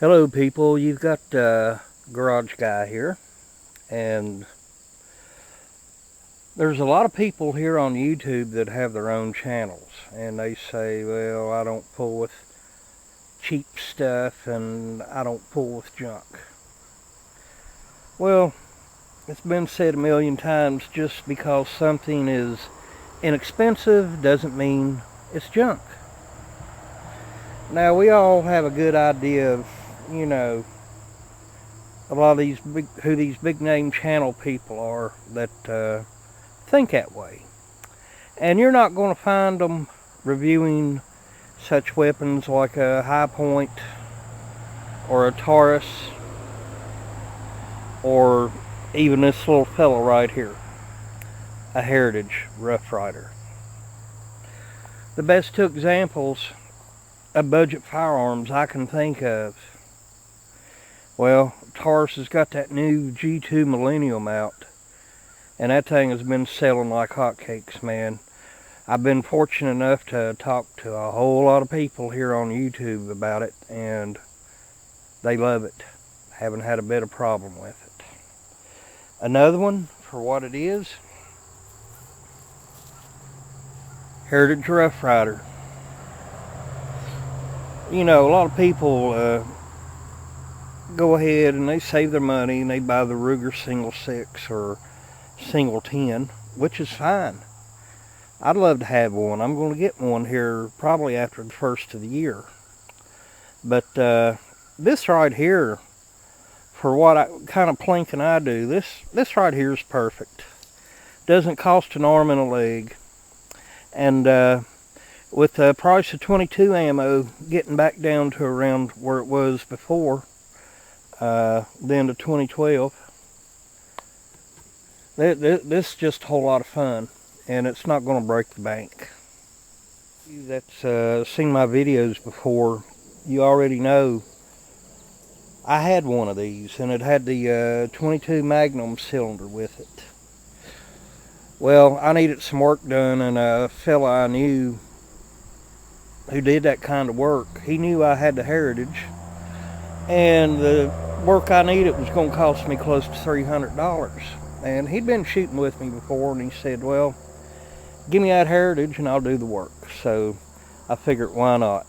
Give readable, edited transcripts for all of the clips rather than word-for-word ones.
Hello people, you've got Garage Guy here, and there's a lot of people here on YouTube that have their own channels, and they say, well, I don't pull with cheap stuff and I don't pull with junk. Well, it's been said a million times, just because something is inexpensive doesn't mean it's junk. Now, we all have a good idea of, a lot of who these big name channel people are that think that way. And you're not going to find them reviewing such weapons like a High Point or a Taurus or even this little fellow right here, a Heritage Rough Rider. The best two examples of budget firearms I can think of, well, Taurus has got that new G2 Millennium out, and that thing has been selling like hotcakes, man. I've been fortunate enough to talk to a whole lot of people here on YouTube about it, and they love it. Haven't had a bit of problem with it. Another one, for what it is, Heritage Rough Rider. You know, a lot of people go ahead and they save their money and they buy the Ruger Single 6 or Single 10, which is fine. I'd love to have one. I'm going to get one here probably after the first of the year. But this right here, for what kind of plinking I do, this right here is perfect. Doesn't cost an arm and a leg. And with the price of 22 ammo getting back down to around where it was before, the end of 2012, this is just a whole lot of fun, and it's not going to break the bank. You that's seen my videos before, you already know I had one of these, and it had the 22 Magnum cylinder with it. Well, I needed some work done, and a fella I knew who did that kind of work, he knew I had the Heritage, and the work I needed was going to cost me close to $300. And he'd been shooting with me before, and he said, well, give me that Heritage and I'll do the work. So I figured, why not?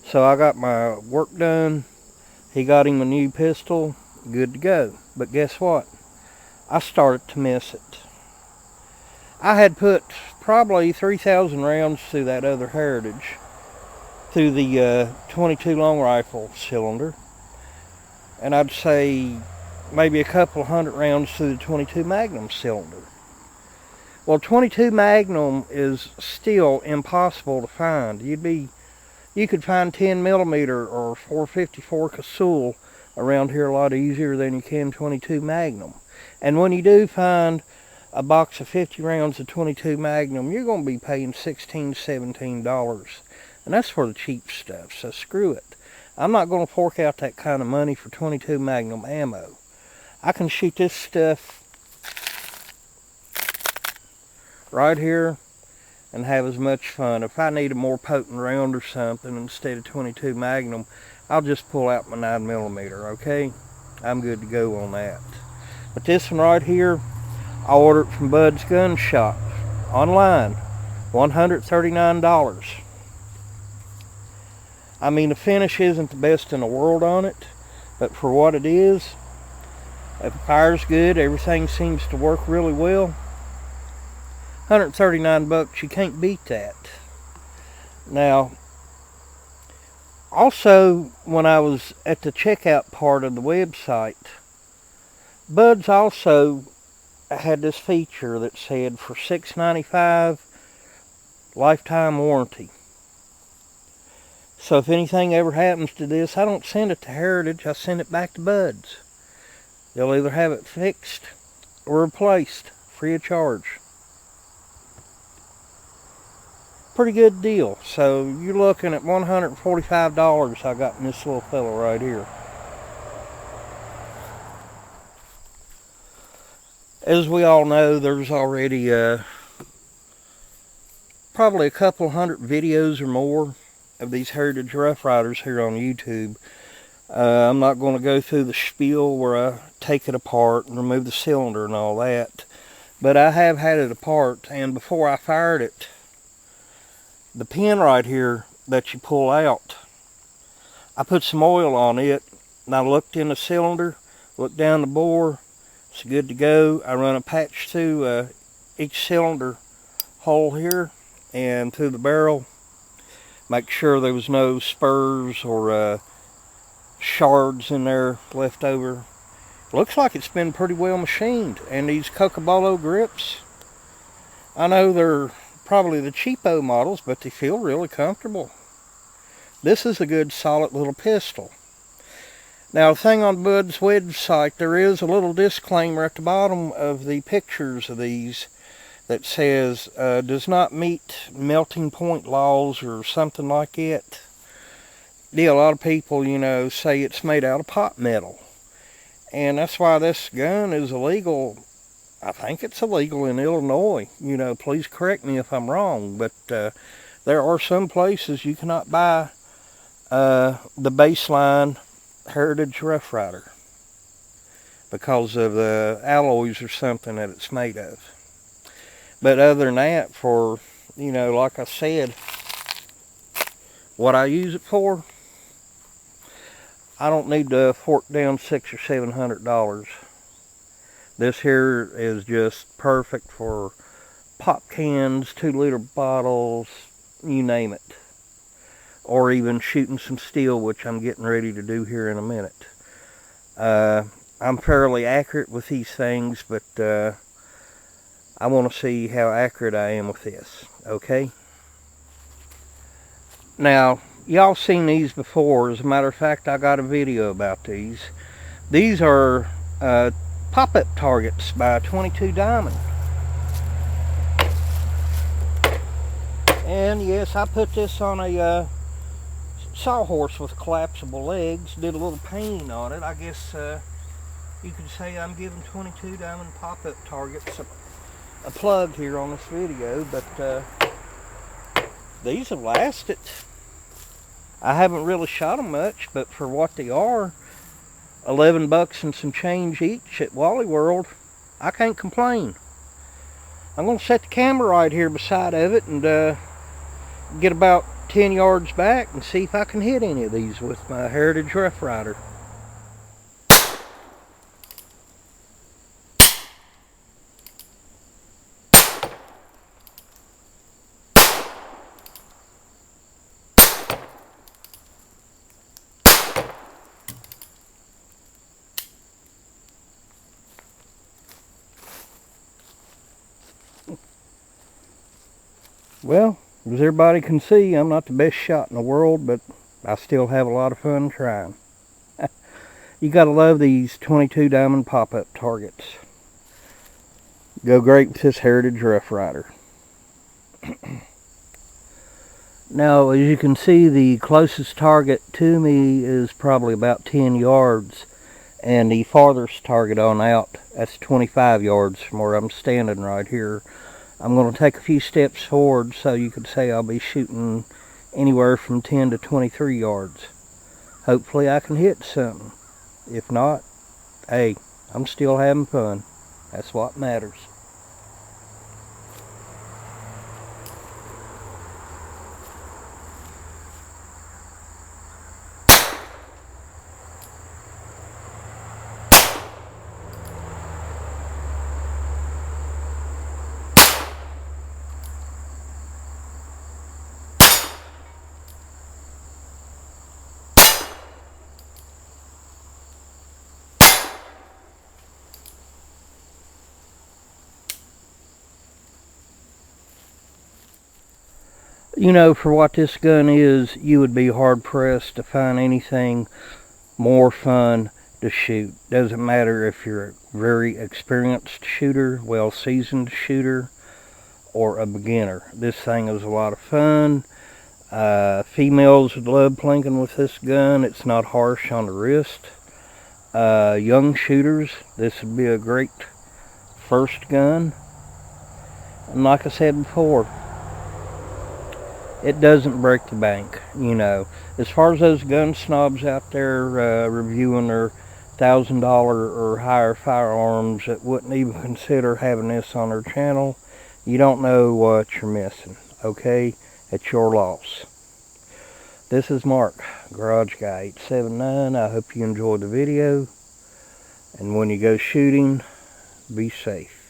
So I got my work done. He got him a new pistol, good to go. But guess what? I started to miss it. I had put probably 3,000 rounds through that other Heritage, through the 22 long rifle cylinder, and I'd say maybe a couple hundred rounds through the 22 Magnum cylinder. Well, 22 Magnum is still impossible to find. You could find 10 millimeter or 454 Casull around here a lot easier than you can 22 Magnum. And when you do find a box of 50 rounds of 22 Magnum, you're going to be paying $16, $17. And that's for the cheap stuff, so screw it. I'm not going to fork out that kind of money for 22 Magnum ammo. I can shoot this stuff right here and have as much fun. If I need a more potent round or something instead of 22 Magnum, I'll just pull out my 9mm, okay? I'm good to go on that. But this one right here, I ordered it from Bud's Gun Shop online, $139. I mean, the finish isn't the best in the world on it, but for what it is, it fires good, everything seems to work really well. 139 bucks, you can't beat that. Now, also, when I was at the checkout part of the website, Bud's also had this feature that said for $6.95 lifetime warranty. So if anything ever happens to this, I don't send it to Heritage, I send it back to Bud's. They'll either have it fixed or replaced, free of charge. Pretty good deal. So you're looking at $145 I got in this little fellow right here. As we all know, there's already probably a couple hundred videos or more of these Heritage Rough Riders here on YouTube. I'm not going to go through the spiel where I take it apart and remove the cylinder and all that. But I have had it apart, and before I fired it, the pin right here that you pull out, I put some oil on it, and I looked in the cylinder, looked down the bore, it's good to go. I run a patch through each cylinder hole here and through the barrel, make sure there was no spurs or shards in there left over. Looks like it's been pretty well machined. And these Cocobolo grips, I know they're probably the cheapo models, but they feel really comfortable. This is a good solid little pistol. Now, the thing on Bud's website, there is a little disclaimer at the bottom of the pictures of these that says, does not meet melting point laws or something like it. Yeah, a lot of people, you know, say it's made out of pot metal. And that's why this gun is illegal. I think it's illegal in Illinois. You know, please correct me if I'm wrong. But there are some places you cannot buy the baseline Heritage Rough Rider because of the alloys or something that it's made of. But other than that, for, you know, like I said, what I use it for, I don't need to fork down $600 or $700. This here is just perfect for pop cans, 2-liter bottles, you name it. Or even shooting some steel, which I'm getting ready to do here in a minute. I'm fairly accurate with these things, but I want to see how accurate I am with this, okay? Now, y'all seen these before. As a matter of fact, I got a video about these. These are pop-up targets by 22 Diamond. And yes, I put this on a sawhorse with collapsible legs. Did a little painting on it. I guess you could say I'm giving 22 Diamond pop-up targets a plug here on this video. But these have lasted. I haven't really shot them much, but for what they are, $11 and some change each at Wally World, I can't complain. I'm going to set the camera right here beside of it and get about 10 yards back and see if I can hit any of these with my Heritage Rough Rider. Well, as everybody can see, I'm not the best shot in the world, but I still have a lot of fun trying. You gotta love these 22 Diamond pop-up targets. Go great with this Heritage Rough Rider. Now, as you can see, the closest target to me is probably about 10 yards. And the farthest target on out, that's 25 yards from where I'm standing right here. I'm going to take a few steps forward, so you could say I'll be shooting anywhere from 10 to 23 yards. Hopefully I can hit something. If not, hey, I'm still having fun. That's what matters. You know, for what this gun is, you would be hard-pressed to find anything more fun to shoot. Doesn't matter if you're a very experienced shooter, well-seasoned shooter, or a beginner. This thing is a lot of fun. Females would love plinking with this gun. It's not harsh on the wrist. Young shooters, this would be a great first gun. And like I said before, it doesn't break the bank, you know. As far as those gun snobs out there reviewing their $1,000 or higher firearms that wouldn't even consider having this on their channel, you don't know what you're missing, okay? It's your loss. This is Mark, Garage Guy 879. I hope you enjoyed the video. And when you go shooting, be safe.